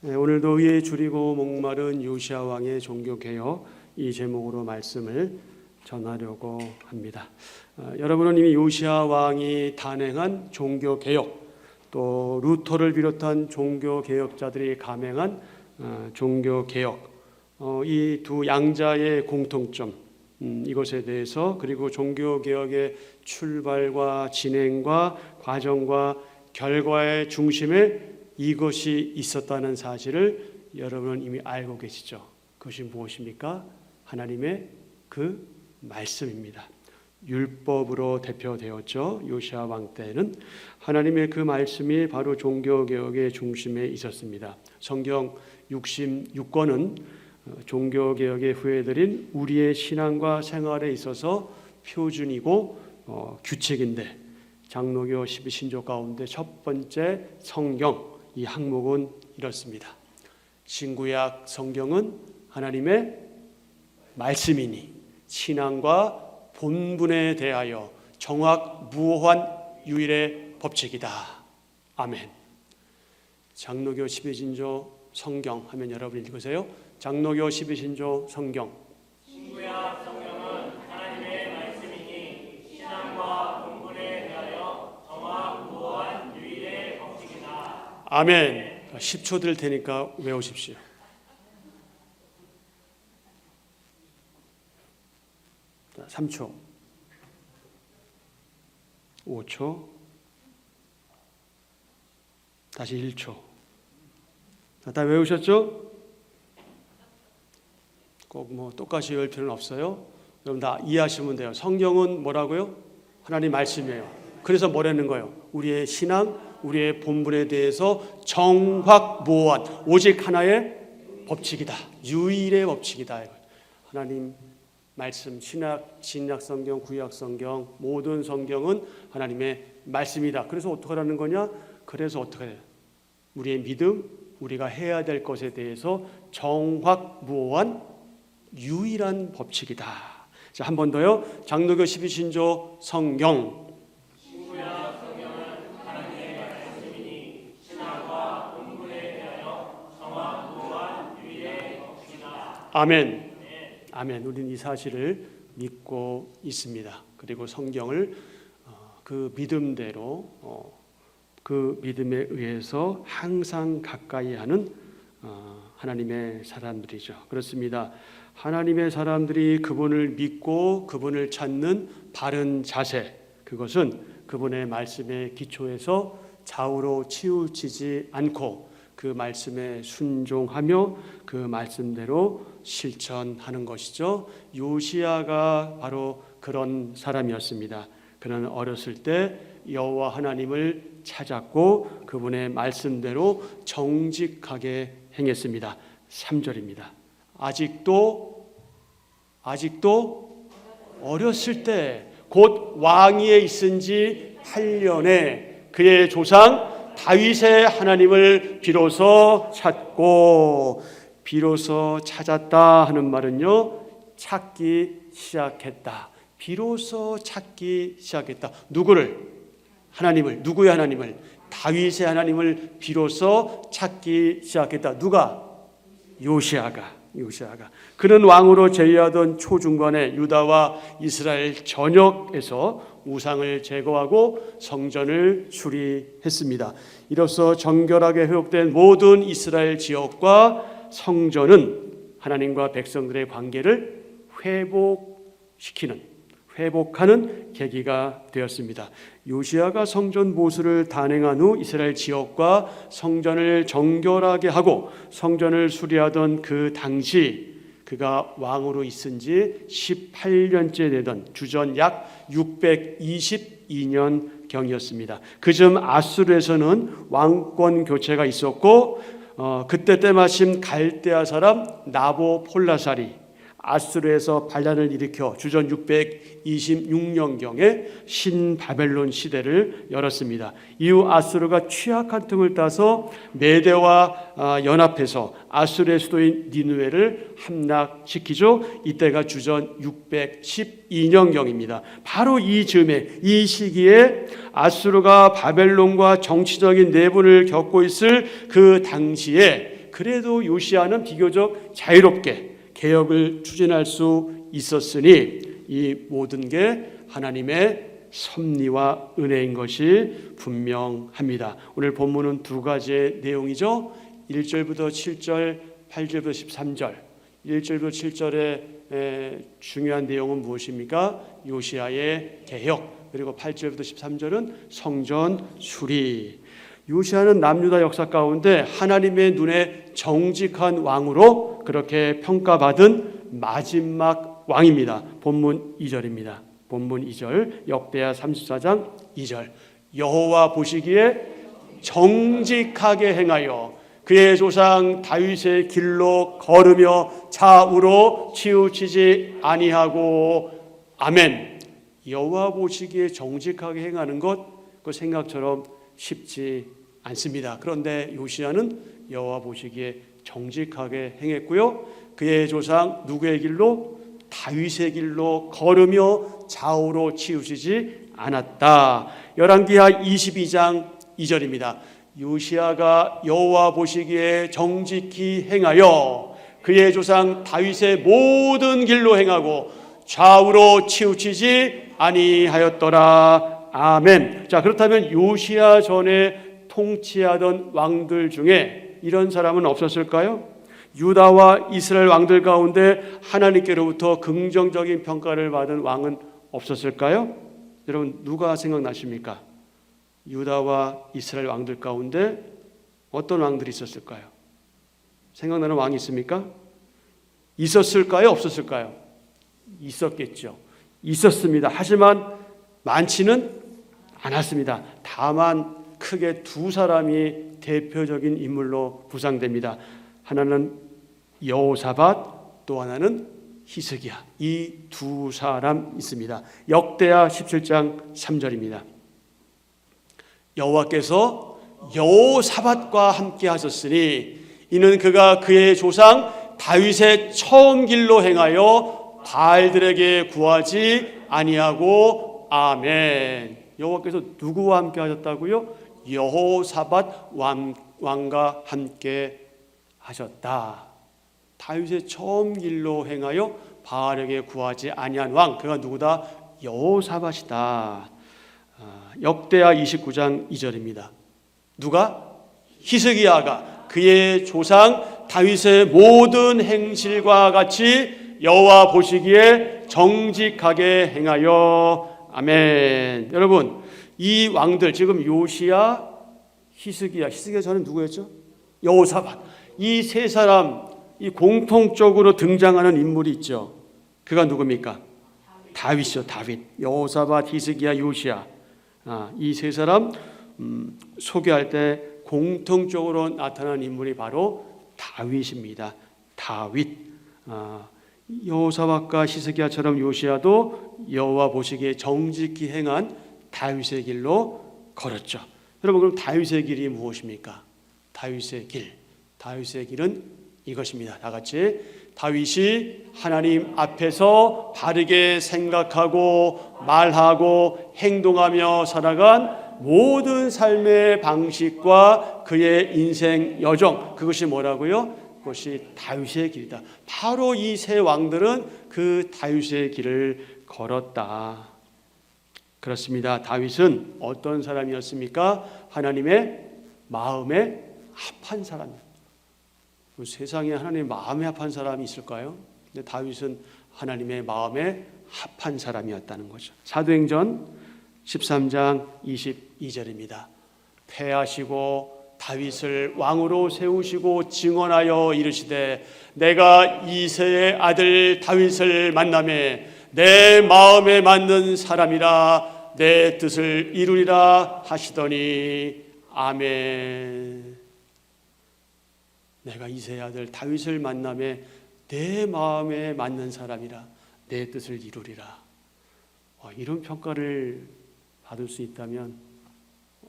오늘도 의에 줄이고 목마른 요시야 왕의 종교개혁, 이 제목으로 말씀을 전하려고 합니다. 여러분은 이미 요시야 왕이 단행한 종교개혁, 또 루터를 비롯한 종교개혁자들이 감행한 종교개혁, 이 두 양자의 공통점, 이것에 대해서, 그리고 종교개혁의 출발과 진행과 과정과 결과의 중심에 이것이 있었다는 사실을 여러분은 이미 알고 계시죠. 그것이 무엇입니까? 하나님의 그 말씀입니다. 율법으로 대표되었죠. 요시야 왕 때는 하나님의 그 말씀이 바로 종교개혁의 중심에 있었습니다. 성경 66권은 종교개혁의 후예들인 우리의 신앙과 생활에 있어서 표준이고 규칙인데, 장로교 12신조 가운데 첫 번째 성경, 이 항목은 이렇습니다. 신구약 성경은 하나님의 말씀이니 신앙과 본분에 대하여 정확무오한 유일의 법칙이다. 아멘. 장로교 12신조 성경 하면 여러분 읽으세요. 장로교 12신조 성경. 신구약 성경은 하나님의 말씀이니 신앙과 본분에 대하여 정확무오한 유일의 법칙이다. 아멘. 10초 드릴 테니까 외우십시오. 자, 3초, 5초, 다시 1초. 다 외우셨죠? 꼭 똑같이 외울 필요는 없어요. 여러분 다 이해하시면 돼요. 성경은 뭐라고요? 하나님 말씀이에요. 그래서 뭐라는 거예요? 우리의 신앙, 우리의 본분에 대해서 정확무오한 오직 하나의 법칙이다. 유일의 법칙이다. 하나님 말씀, 신약 성경, 구약 성경, 모든 성경은 하나님의 말씀이다. 그래서 어떻게 하라는 거냐? 그래서 어떻게 해요? 우리의 믿음, 우리가 해야 될 것에 대해서 정확무오한 유일한 법칙이다. 자, 한 번 더요. 장로교 12신조 성경. 신구약 성경은 하나님의 말씀이니 신앙과 본분에 대하여 정확무오한 유일의 법칙이다. 아멘. 아멘. 우리는 이 사실을 믿고 있습니다. 그리고 성경을 그 믿음대로 그 믿음에 의해서 항상 가까이 하는 하나님의 사람들이죠. 그렇습니다. 하나님의 사람들이 그분을 믿고 그분을 찾는 바른 자세, 그것은 그분의 말씀의 기초에서 좌우로 치우치지 않고 그 말씀에 순종하며 그 말씀대로 실천하는 것이죠. 요시야가 바로 그런 사람이었습니다. 그는 어렸을 때 여호와 하나님을 찾았고 그분의 말씀대로 정직하게 행했습니다. 3절입니다. 아직도 어렸을 때 곧 왕위에 있은 지 8년에 그의 조상 다윗의 하나님을 비로소 찾았다 하는 말은요, 찾기 시작했다. 비로소 찾기 시작했다. 누구를? 하나님을. 누구의 하나님을? 다윗의 하나님을 비로소 찾기 시작했다. 누가? 요시야가. 그는 왕으로 제위하던 초중반에 유다와 이스라엘 전역에서 우상을 제거하고 성전을 수리했습니다. 이로써 정결하게 회복된 모든 이스라엘 지역과 성전은 하나님과 백성들의 관계를 회복하는 계기가 되었습니다. 요시야가 성전 보수를 단행한 후 이스라엘 지역과 성전을 정결하게 하고 성전을 수리하던 그 당시 그가 왕으로 있은 지 18년째 되던 주전 약 622년 경이었습니다. 그즈음 아수르에서는 왕권 교체가 있었고 그때 때마침 갈대아 사람 나보폴라살이 아수르에서 반란을 일으켜 주전 626년경에 신바벨론 시대를 열었습니다. 이후 아수르가 취약한 틈을 따서 메대와 연합해서 아수르의 수도인 니느웨를 함락시키죠. 이때가 주전 612년경입니다. 바로 이 시기에 아수르가 바벨론과 정치적인 내분을 겪고 있을 그 당시에 그래도 요시야는 비교적 자유롭게 개혁을 추진할 수 있었으니 이 모든 게 하나님의 섭리와 은혜인 것이 분명합니다. 오늘 본문은 두 가지의 내용이죠. 1절부터 7절, 8절부터 13절. 1절부터 7절의 중요한 내용은 무엇입니까? 요시야의 개혁. 그리고 8절부터 13절은 성전 수리. 요시야는 남유다 역사 가운데 하나님의 눈에 정직한 왕으로 그렇게 평가받은 마지막 왕입니다. 본문 2절입니다. 본문 2절, 역대하 34장 2절. 여호와 보시기에 정직하게 행하여 그의 조상 다윗의 길로 걸으며 좌우로 치우치지 아니하고. 아멘. 여호와 보시기에 정직하게 행하는 것, 그 생각처럼 쉽지 않습니다. 그런데 요시야는 여호와 보시기에 정직하게 행했고요. 그의 조상 누구의 길로? 다윗의 길로 걸으며 좌우로 치우치지 않았다. 열왕기하 22장 2절입니다. 요시야가 여호와 보시기에 정직히 행하여 그의 조상 다윗의 모든 길로 행하고 좌우로 치우치지 아니하였더라. 아멘. 자, 그렇다면 요시야 전에 통치하던 왕들 중에 이런 사람은 없었을까요? 유다와 이스라엘 왕들 가운데 하나님께로부터 긍정적인 평가를 받은 왕은 없었을까요? 여러분 누가 생각나십니까? 유다와 이스라엘 왕들 가운데 어떤 왕들이 있었을까요? 생각나는 왕이 있습니까? 있었을까요? 없었을까요? 있었겠죠. 있었습니다. 하지만 많지는 않았습니다. 다만 크게 두 사람이 대표적인 인물로 부상됩니다. 하나는 여호사밧, 또 하나는 히스기야. 이 두 사람 있습니다. 역대하 17장 3절입니다. 여호와께서 여호사밧과 함께 하셨으니 이는 그가 그의 조상 다윗의 처음 길로 행하여 바알들에게 구하지 아니하고. 아멘. 여호와께서 누구와 함께 하셨다고요? 여호사밧 왕과 함께 하셨다. 다윗의 처음 길로 행하여 바알에게 구하지 아니한 왕, 그가 누구다? 여호사밧이다. 역대하 29장 2절입니다. 누가? 히스기야가 그의 조상 다윗의 모든 행실과 같이 여호와 보시기에 정직하게 행하여. 아멘. 여러분 이 왕들 지금 요시야, 히스기야 전에 누구였죠? 여호사밧. 이 세 사람 이 공통적으로 등장하는 인물이 있죠. 그가 누굽니까? 다윗이요. 다윗. 여호사밧, 히스기야, 요시야. 이 세 사람 소개할 때 공통적으로 나타나는 인물이 바로 다윗입니다. 다윗. 여호사밧과 히스기야처럼 요시야도 여호와 보시기에 정직히 행한 다윗의 길로 걸었죠. 여러분 그럼 다윗의 길이 무엇입니까? 다윗의 길은 이것입니다. 다 같이. 다윗이 하나님 앞에서 바르게 생각하고 말하고 행동하며 살아간 모든 삶의 방식과 그의 인생 여정, 그것이 뭐라고요? 그것이 다윗의 길이다. 바로 이 세 왕들은 그 다윗의 길을 걸었다. 그렇습니다. 다윗은 어떤 사람이었습니까? 하나님의 마음에 합한 사람입니다. 세상에 하나님의 마음에 합한 사람이 있을까요? 근데 다윗은 하나님의 마음에 합한 사람이었다는 거죠. 사도행전 13장 22절입니다. 패하시고 다윗을 왕으로 세우시고 증언하여 이르시되 내가 이새의 아들 다윗을 만나매 내 마음에 맞는 사람이라 내 뜻을 이루리라 하시더니. 아멘. 내가 이새의 아들 다윗을 만나매 내 마음에 맞는 사람이라 내 뜻을 이루리라. 이런 평가를 받을 수 있다면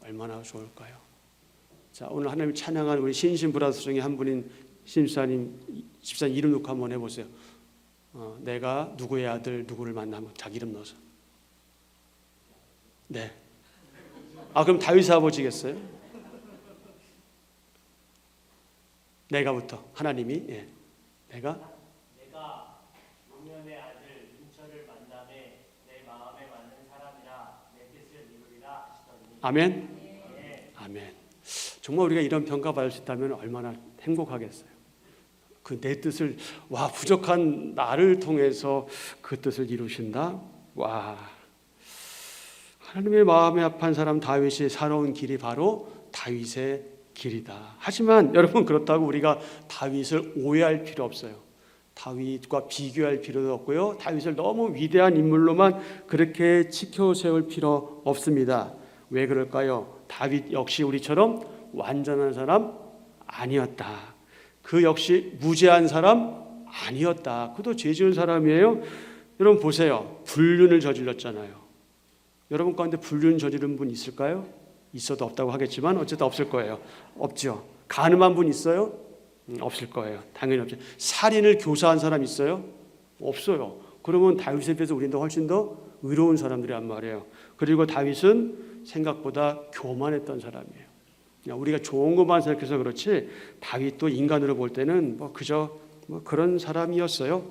얼마나 좋을까요? 자, 오늘 하나님 찬양한 우리 신신브라더 중에 한 분인 집사님 이름 놓고 한번 해보세요. 내가 누구의 아들 누구를 만나면 자기 이름 넣어서. 네. 그럼 다윗 아버지겠어요? 내가부터 하나님이 내가 노년의 아들 민철을 만남에 내 마음에 맞는 사람이라 내 뜻을 이루리라 하시더니. 아멘. 아멘. 정말 우리가 이런 평가받을 수 있다면 얼마나 행복하겠어요. 그 내 뜻을 부족한 나를 통해서 그 뜻을 이루신다. 하나님의 마음에 합한 사람 다윗이 살아온 길이 바로 다윗의 길이다. 하지만 여러분, 그렇다고 우리가 다윗을 오해할 필요 없어요. 다윗과 비교할 필요도 없고요. 다윗을 너무 위대한 인물로만 그렇게 치켜 세울 필요 없습니다. 왜 그럴까요? 다윗 역시 우리처럼 완전한 사람 아니었다. 그 역시 무죄한 사람 아니었다. 그도 죄 지은 사람이에요. 여러분 보세요. 불륜을 저질렀잖아요. 여러분 가운데 불륜 저지른 분 있을까요? 있어도 없다고 하겠지만 어쨌든 없을 거예요. 없죠. 간음한 분 있어요? 없을 거예요. 당연히 없죠. 살인을 교사한 사람 있어요? 없어요. 그러면 다윗에 비해서 우리는 훨씬 더 의로운 사람들이란 말이에요. 그리고 다윗은 생각보다 교만했던 사람이에요. 우리가 좋은 것만 생각해서 그렇지 다윗도 인간으로 볼 때는 그저 그런 사람이었어요.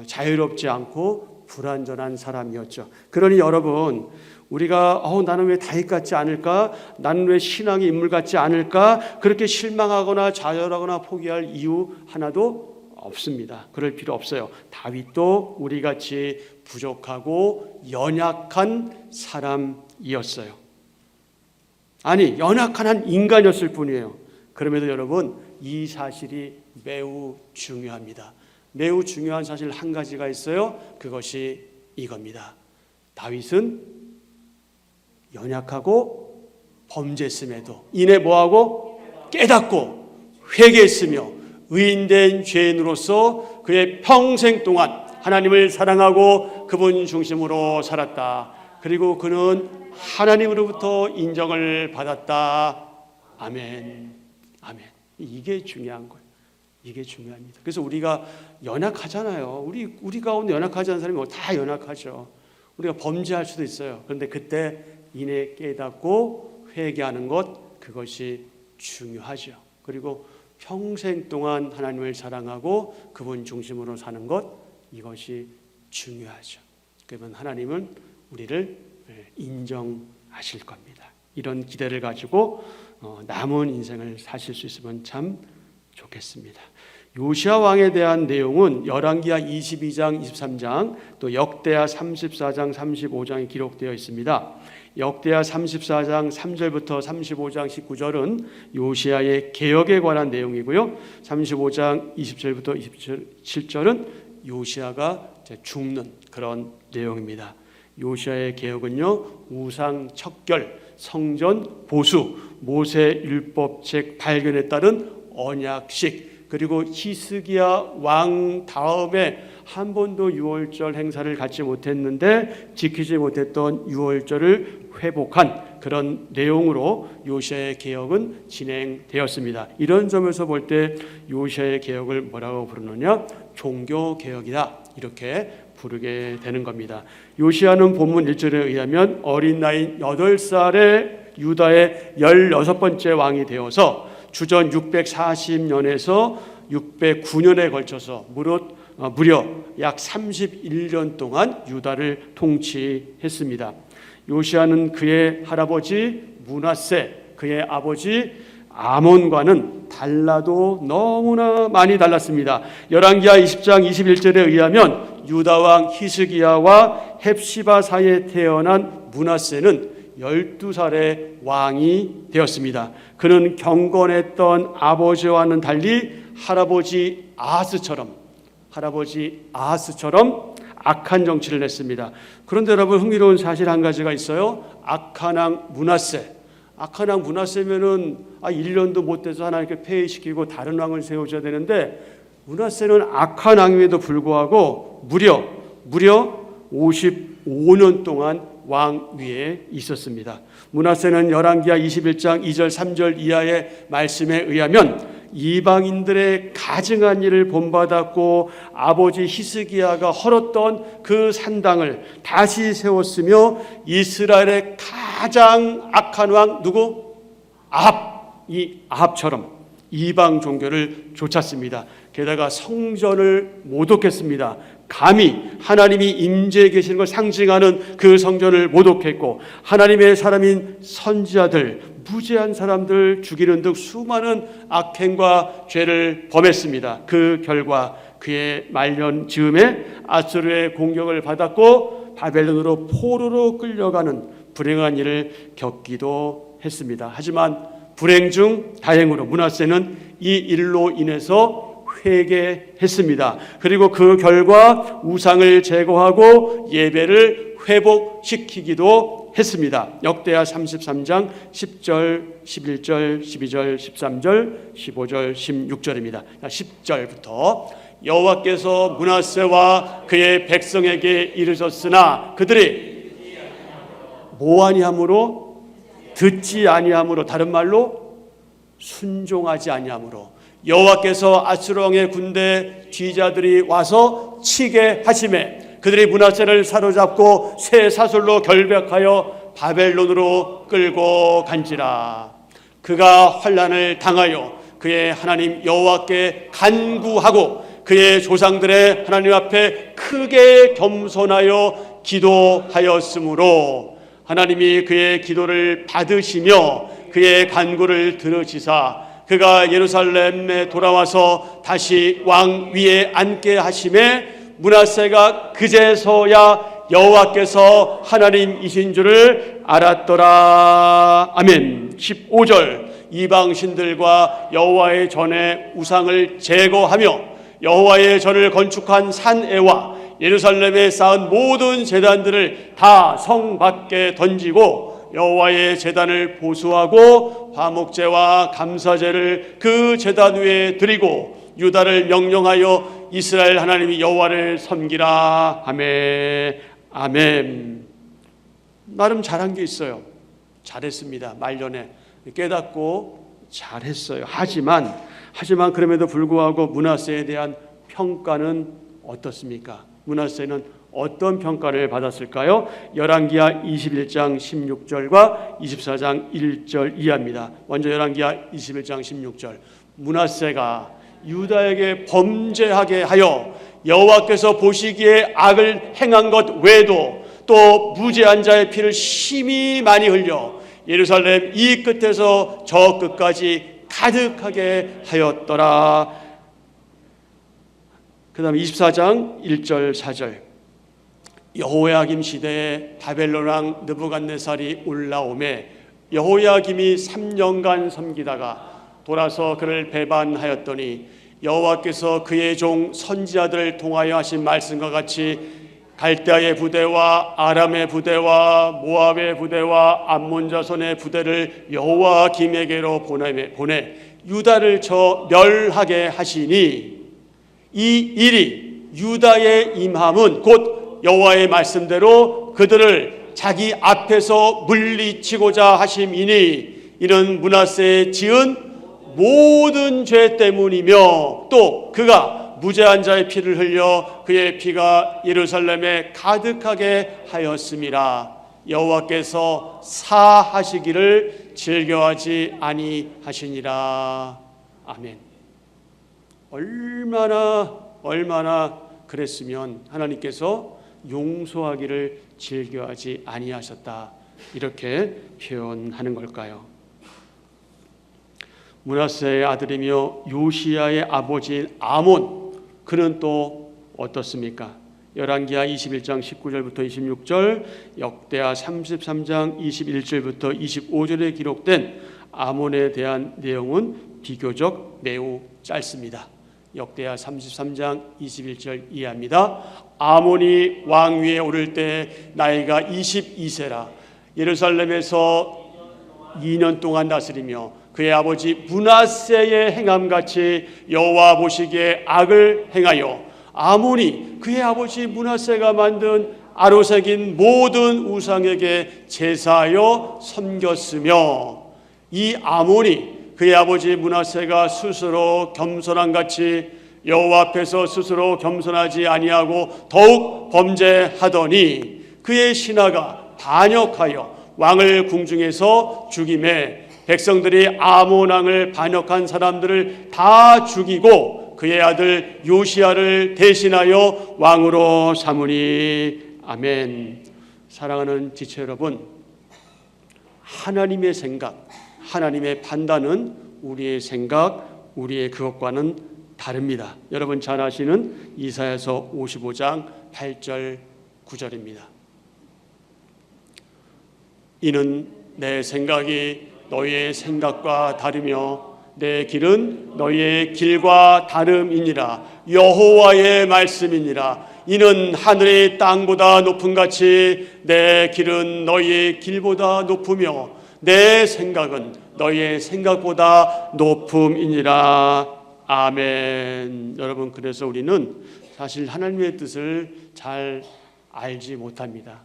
자유롭지 않고 불완전한 사람이었죠. 그러니 여러분, 우리가 나는 왜 다윗 같지 않을까? 나는 왜 신앙의 인물 같지 않을까? 그렇게 실망하거나 좌절하거나 포기할 이유 하나도 없습니다. 그럴 필요 없어요. 다윗도 우리같이 부족하고 연약한 사람이었어요. 아니, 연약한 한 인간이었을 뿐이에요. 그럼에도 여러분, 이 사실이 매우 중요합니다. 매우 중요한 사실 한 가지가 있어요. 그것이 이겁니다. 다윗은 연약하고 범죄했음에도 이내 뭐하고? 깨닫고 회개했으며 의인된 죄인으로서 그의 평생 동안 하나님을 사랑하고 그분 중심으로 살았다. 그리고 그는 하나님으로부터 인정을 받았다. 아멘. 아멘. 이게 중요한 거예요. 이게 중요합니다. 그래서 우리가 연약하잖아요. 우리 가운데 연약하지 않은 사람이 다 연약하죠. 우리가 범죄할 수도 있어요. 그런데 그때 이내 깨닫고 회개하는 것, 그것이 중요하죠. 그리고 평생 동안 하나님을 사랑하고 그분 중심으로 사는 것, 이것이 중요하죠. 그러면 하나님은 우리를 인정하실 겁니다. 이런 기대를 가지고 남은 인생을 사실 수 있으면 참 좋겠습니다. 요시야 왕에 대한 내용은 열왕기하 22장, 23장, 또 역대하 34장, 35장에 기록되어 있습니다. 역대하 34장 3절부터 35장 19절은 요시야의 개혁에 관한 내용이고요. 35장 20절부터 27절은 요시야가 죽는 그런 내용입니다. 요시야의 개혁은요, 우상 척결, 성전 보수, 모세 율법책 발견에 따른 언약식, 그리고 히스기야 왕 다음에 한 번도 유월절 행사를 갖지 못했는데 지키지 못했던 유월절을 회복한 그런 내용으로 요시야의 개혁은 진행되었습니다. 이런 점에서 볼 때 요시야의 개혁을 뭐라고 부르느냐? 종교 개혁이다, 이렇게 부르게 되는 겁니다. 요시야는 본문 1절에 의하면 어린 나이 8살의 유다의 16번째 왕이 되어서 주전 640년에서 609년에 걸쳐서 무려 약 31년 동안 유다를 통치했습니다. 요시야는 그의 할아버지 므낫세, 그의 아버지 아몬과는 달라도 너무나 많이 달랐습니다. 열왕기하 20장 21절에 의하면 유다 왕 히스기야와 헵시바 사이에 태어난 므낫세는 12살의 왕이 되었습니다. 그는 경건했던 아버지와는 달리 할아버지 아하스처럼 악한 정치를 했습니다. 그런데 여러분, 흥미로운 사실 한 가지가 있어요. 악한 왕 므낫세면은 1년도 못 돼서 하나님께 폐위시키고 다른 왕을 세우셔야 되는데, 므낫세는 악한 왕임에도 불구하고 무려 55년 동안 왕 위에 있었습니다. 므낫세는 열왕기하 21장 2절 3절 이하의 말씀에 의하면 이방인들의 가증한 일을 본받았고 아버지 히스기야가 헐었던 그 산당을 다시 세웠으며 이스라엘의 가장 악한 왕 누구? 아합. 이 아합처럼 이방 종교를 쫓았습니다. 게다가 성전을 모독했습니다. 감히 하나님이 임재해 계시는 걸 상징하는 그 성전을 모독했고, 하나님의 사람인 선지자들, 무죄한 사람들 죽이는 등 수많은 악행과 죄를 범했습니다. 그 결과 그의 말년 즈음에 아수르의 공격을 받았고 바벨론으로 포로로 끌려가는 불행한 일을 겪기도 했습니다. 하지만 불행 중 다행으로 므낫세는 이 일로 인해서 회개했습니다. 그리고 그 결과 우상을 제거하고 예배를 회복시키기도 했습니다. 역대하 33장 10절, 11절, 12절, 13절, 15절, 16절입니다. 10절부터 여호와께서 므낫세와 그의 백성에게 이르셨으나 그들이 뭐 아니함으로? 듣지 아니함으로, 다른 말로 순종하지 아니함으로 여호와께서 아수르 왕의 군대 뒤자들이 와서 치게 하심에 그들이 므낫세를 사로잡고 새 사슬로 결박하여 바벨론으로 끌고 간지라. 그가 환난을 당하여 그의 하나님 여호와께 간구하고 그의 조상들의 하나님 앞에 크게 겸손하여 기도하였으므로 하나님이 그의 기도를 받으시며 그의 간구를 들으시사 그가 예루살렘에 돌아와서 다시 왕 위에 앉게 하심에 므낫세가 그제서야 여호와께서 하나님이신 줄을 알았더라. 아멘. 15절 이방 신들과 여호와의 전에 우상을 제거하며 여호와의 전을 건축한 산에와 예루살렘에 쌓은 모든 제단들을 다 성 밖에 던지고 여호와의 제단을 보수하고 화목제와 감사제를 그 제단 위에 드리고 유다를 명령하여 이스라엘 하나님이 여호와를 섬기라. 아멘. 아멘. 나름 잘한 게 있어요. 잘했습니다. 말년에 깨닫고 잘했어요. 하지만 그럼에도 불구하고 므낫세에 대한 평가는 어떻습니까? 므낫세는 어떤 평가를 받았을까요? 열왕기하 21장 16절과 24장 1절 이하입니다. 먼저 열왕기하 21장 16절. 므낫세가 유다에게 범죄하게 하여 여호와께서 보시기에 악을 행한 것 외에도 또 무죄한 자의 피를 심히 많이 흘려 예루살렘 이 끝에서 저 끝까지 가득하게 하였더라. 그 다음에 24장 1절 4절. 여호야김 시대에 바벨론 왕 느부갓네살이 올라오매 여호야김이 3년간 섬기다가 돌아서 그를 배반하였더니 여호와께서 그의 종 선지자들을 통하여 하신 말씀과 같이 갈대아의 부대와 아람의 부대와 모압의 부대와 암몬 자손의 부대를 여호야김에게로 보내 유다를 쳐 멸하게 하시니 이 일이 유다의 임함은 곧 여호와의 말씀대로 그들을 자기 앞에서 물리치고자 하심이니 이는 므낫세의 지은 모든 죄 때문이며 또 그가 무죄한 자의 피를 흘려 그의 피가 예루살렘에 가득하게 하였음이라. 여호와께서 사하시기를 즐겨하지 아니하시니라. 아멘. 얼마나 그랬으면 하나님께서 용서하기를 즐겨하지 아니하셨다 이렇게 표현하는 걸까요? 므낫세의 아들이며 요시야의 아버지인 아몬, 그는 또 어떻습니까? 열왕기하 21장 19절부터 26절, 역대하 33장 21절부터 25절에 기록된 아몬에 대한 내용은 비교적 매우 짧습니다. 역대하 33장 21절 이하입니다. 아몬이 왕 위에 오를 때 나이가 22세라 예루살렘에서 2년 동안 다스리며 그의 아버지 므낫세의 행함같이 여호와 보시기에 악을 행하여 아몬이 그의 아버지 므낫세가 만든 아로색인 모든 우상에게 제사하여 섬겼으며 이 아몬이 그의 아버지 므낫세가 스스로 겸손한 같이 여호와 앞에서 스스로 겸손하지 아니하고 더욱 범죄하더니 그의 신하가 반역하여 왕을 궁중에서 죽임에 백성들이 아몬 왕을 반역한 사람들을 다 죽이고 그의 아들 요시야를 대신하여 왕으로 삼으니. 아멘. 사랑하는 지체 여러분, 하나님의 생각, 하나님의 판단은 우리의 생각, 우리의 그것과는 다릅니다. 여러분 잘 아시는 이사야서 55장 8절 9절입니다. 이는 내 생각이 너희의 생각과 다르며 내 길은 너희의 길과 다름이니라. 여호와의 말씀이니라. 이는 하늘의 땅보다 높음 같이 내 길은 너희의 길보다 높으며 내 생각은 너희의 생각보다 높음이니라. 아멘. 여러분, 그래서 우리는 사실 하나님의 뜻을 잘 알지 못합니다.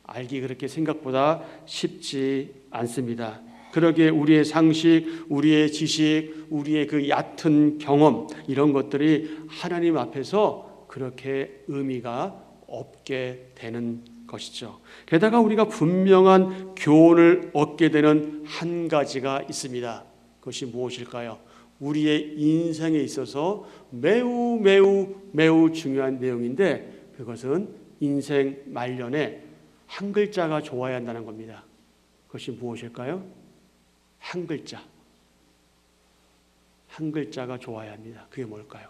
알기 그렇게 생각보다 쉽지 않습니다. 그러기에 우리의 상식, 우리의 지식, 우리의 그 얕은 경험, 이런 것들이 하나님 앞에서 그렇게 의미가 없게 되는 것이죠. 게다가 우리가 분명한 교훈을 얻게 되는 한 가지가 있습니다. 그것이 무엇일까요? 우리의 인생에 있어서 매우 중요한 내용인데, 그것은 인생 말년에 한 글자가 좋아야 한다는 겁니다. 그것이 무엇일까요? 한 글자. 한 글자가 좋아야 합니다. 그게 뭘까요?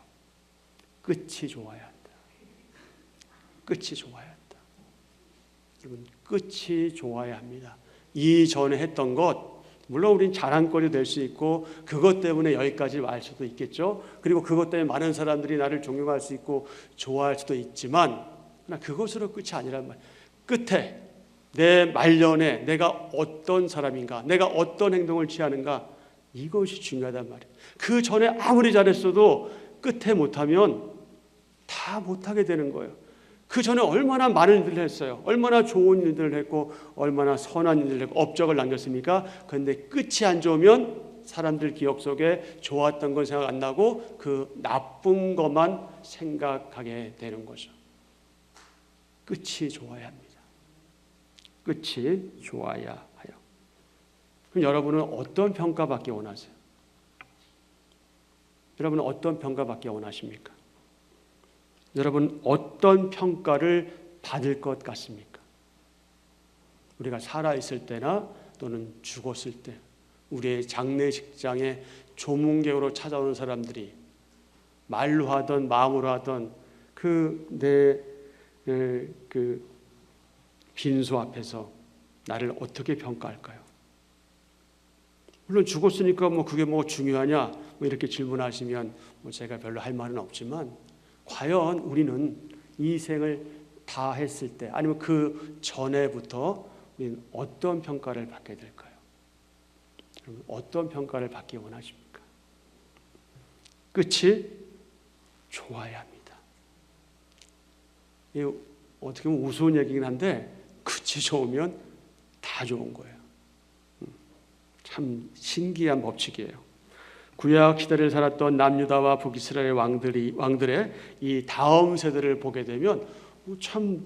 끝이 좋아야 한다. 끝이 좋아야 한다. 여러분, 끝이 좋아야 합니다. 이전에 했던 것, 물론 우린 자랑거리 될 수 있고 그것 때문에 여기까지 갈 수도 있겠죠. 그리고 그것 때문에 많은 사람들이 나를 존경할 수 있고 좋아할 수도 있지만, 그것으로 끝이 아니란 말이에요. 끝에 내 말년에 내가 어떤 사람인가, 내가 어떤 행동을 취하는가, 이것이 중요하단 말이에요. 그 전에 아무리 잘했어도 끝에 못하면 다 못하게 되는 거예요. 그 전에 얼마나 많은 일들을 했어요. 얼마나 좋은 일들을 했고 얼마나 선한 일들을 했고 업적을 남겼습니까? 그런데 끝이 안 좋으면 사람들 기억 속에 좋았던 건 생각 안 나고 그 나쁜 것만 생각하게 되는 거죠. 끝이 좋아야 합니다. 끝이 좋아야 하여. 그럼 여러분은 어떤 평가받기 원하세요? 여러분은 어떤 평가받기 원하십니까? 여러분 어떤 평가를 받을 것 같습니까? 우리가 살아있을 때나 또는 죽었을 때 우리의 장례식장에 조문객으로 찾아오는 사람들이 말로 하던 마음으로 하던 그 빈소 앞에서 나를 어떻게 평가할까요? 물론 죽었으니까 그게 중요하냐 이렇게 질문하시면 제가 별로 할 말은 없지만, 과연 우리는 이 생을 다 했을 때 아니면 그 전에부터 우리는 어떤 평가를 받게 될까요? 여러분, 어떤 평가를 받기 원하십니까? 끝이 좋아야 합니다. 이게 어떻게 보면 우스운 얘기긴 한데 끝이 좋으면 다 좋은 거예요. 참 신기한 법칙이에요. 구약 시대를 살았던 남유다와 북이스라엘 왕들의 이 다음 세대를 보게 되면 참,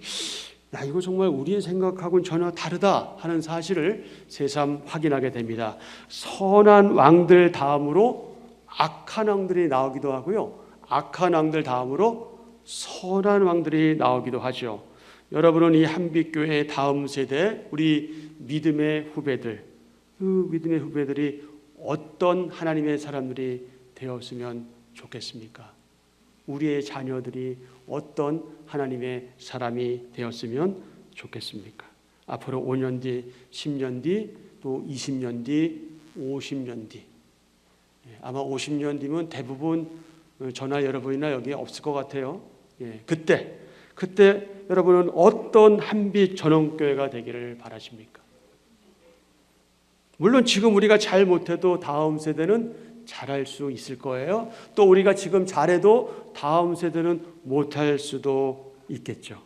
이거 정말 우리의 생각하고는 전혀 다르다 하는 사실을 새삼 확인하게 됩니다. 선한 왕들 다음으로 악한 왕들이 나오기도 하고요, 악한 왕들 다음으로 선한 왕들이 나오기도 하죠. 여러분은 이 한빛교회의 다음 세대, 우리 믿음의 후배들, 그 믿음의 후배들이 어떤 하나님의 사람들이 되었으면 좋겠습니까? 우리의 자녀들이 어떤 하나님의 사람이 되었으면 좋겠습니까? 앞으로 5년 뒤, 10년 뒤, 또 20년 뒤, 50년 뒤, 아마 50년 뒤면 대부분 저나 여러분이나 여기에 없을 것 같아요. 그때 여러분은 어떤 한빛 전원교회가 되기를 바라십니까? 물론 지금 우리가 잘 못해도 다음 세대는 잘할 수 있을 거예요. 또 우리가 지금 잘해도 다음 세대는 못할 수도 있겠죠.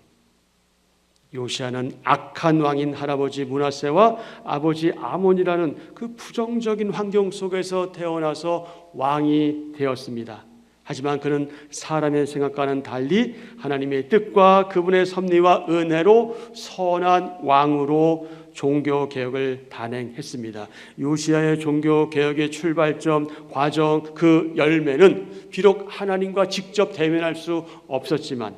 요시야는 악한 왕인 할아버지 므낫세와 아버지 아몬이라는 그 부정적인 환경 속에서 태어나서 왕이 되었습니다. 하지만 그는 사람의 생각과는 달리 하나님의 뜻과 그분의 섭리와 은혜로 선한 왕으로 종교 개혁을 단행했습니다. 요시야의 종교 개혁의 출발점, 과정, 그 열매는 비록 하나님과 직접 대면할 수 없었지만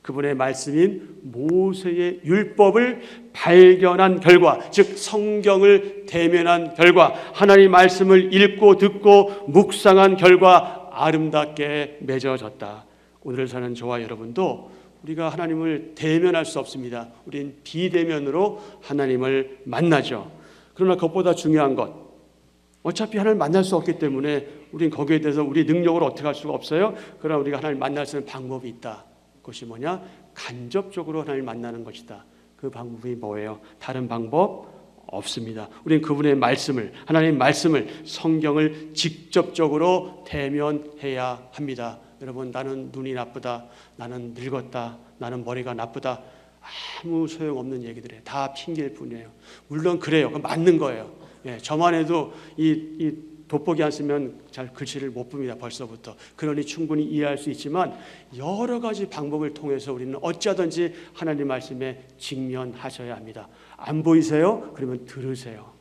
그분의 말씀인 모세의 율법을 발견한 결과, 즉 성경을 대면한 결과, 하나님 말씀을 읽고 듣고 묵상한 결과 아름답게 맺어졌다. 오늘 사는 저와 여러분도 우리가 하나님을 대면할 수 없습니다. 우린 비대면으로 하나님을 만나죠. 그러나 그것보다 중요한 것, 어차피 하나님을 만날 수 없기 때문에 우린 거기에 대해서 우리 능력으로 어떻게 할 수가 없어요. 그러나 우리가 하나님을 만날 수 있는 방법이 있다. 그것이 뭐냐? 간접적으로 하나님을 만나는 것이다. 그 방법이 뭐예요? 다른 방법 없습니다. 우리는 그분의 말씀을, 하나님의 말씀을, 성경을 직접적으로 대면해야 합니다. 여러분, 나는 눈이 나쁘다, 나는 늙었다, 나는 머리가 나쁘다, 아무 소용없는 얘기들이에요. 다 핑계일 뿐이에요. 물론 그래요. 그건 맞는 거예요. 예, 저만 해도 이 돋보기 안 쓰면 잘 글씨를 못 봅니다. 벌써부터. 그러니 충분히 이해할 수 있지만 여러 가지 방법을 통해서 우리는 어찌하든지 하나님 말씀에 직면하셔야 합니다. 안 보이세요? 그러면 들으세요.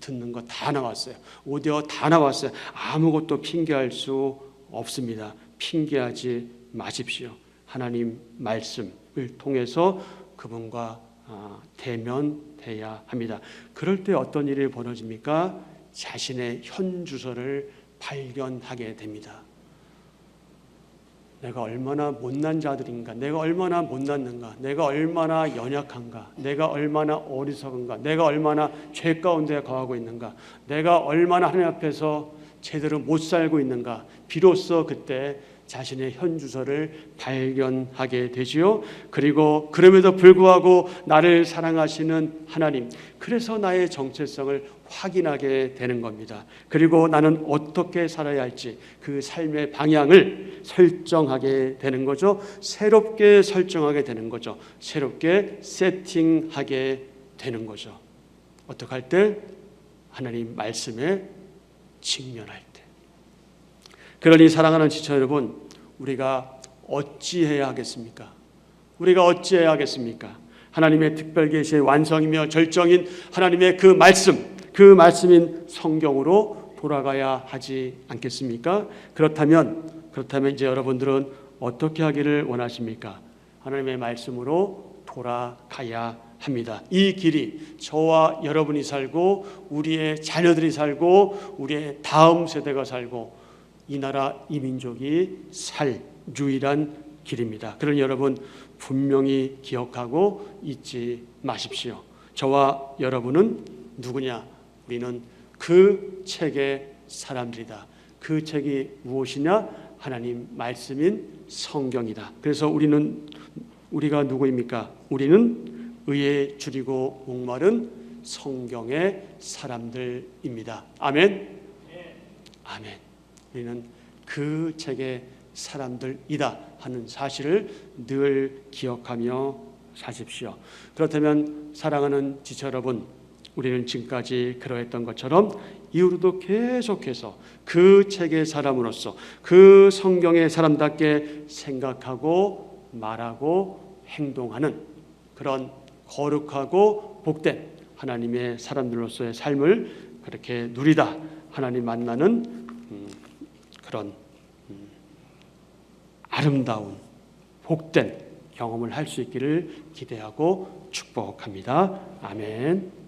듣는 거 다 나왔어요. 오디오 다 나왔어요. 아무것도 핑계할 수 없습니다. 핑계하지 마십시오. 하나님 말씀을 통해서 그분과 대면돼야 합니다. 그럴 때 어떤 일이 벌어집니까? 자신의 현 주소를 발견하게 됩니다. 내가 얼마나 못난 자들인가, 내가 얼마나 못났는가, 내가 얼마나 연약한가, 내가 얼마나 어리석은가, 내가 얼마나 죄 가운데 거하고 있는가, 내가 얼마나 하나님 앞에서 제대로 못 살고 있는가. 비로소 그때 자신의 현 주소를 발견하게 되지요. 그리고 그럼에도 불구하고 나를 사랑하시는 하나님, 그래서 나의 정체성을 확인하게 되는 겁니다. 그리고 나는 어떻게 살아야 할지 그 삶의 방향을 설정하게 되는 거죠. 새롭게 설정하게 되는 거죠. 새롭게 세팅하게 되는 거죠. 어떻게 할 때? 하나님 말씀에 직면할 때. 그러니 사랑하는 지체 여러분, 우리가 어찌해야 하겠습니까? 우리가 어찌해야 하겠습니까? 하나님의 특별 계시의 완성이며 절정인 하나님의 그 말씀인 성경으로 돌아가야 하지 않겠습니까? 그렇다면 이제 여러분들은 어떻게 하기를 원하십니까? 하나님의 말씀으로 돌아가야 합니다. 이 길이 저와 여러분이 살고 우리의 자녀들이 살고 우리의 다음 세대가 살고 이 나라 이 민족이 살 유일한 길입니다. 그러니 여러분 분명히 기억하고 잊지 마십시오. 저와 여러분은 누구냐? 우리는 그 책의 사람들이다. 그 책이 무엇이냐? 하나님 말씀인 성경이다. 그래서 우리가 누구입니까? 우리는 의에 줄이고 목마른 성경의 사람들입니다. 아멘. 아멘. 우리는 그 책의 사람들이다 하는 사실을 늘 기억하며 사십시오. 그렇다면 사랑하는 지체 여러분, 우리는 지금까지 그러했던 것처럼 이후로도 계속해서 그 책의 사람으로서 그 성경의 사람답게 생각하고 말하고 행동하는 그런 거룩하고 복된 하나님의 사람들로서의 삶을 그렇게 누리다 하나님 만나는 그런 아름다운 복된 경험을 할 수 있기를 기대하고 축복합니다. 아멘.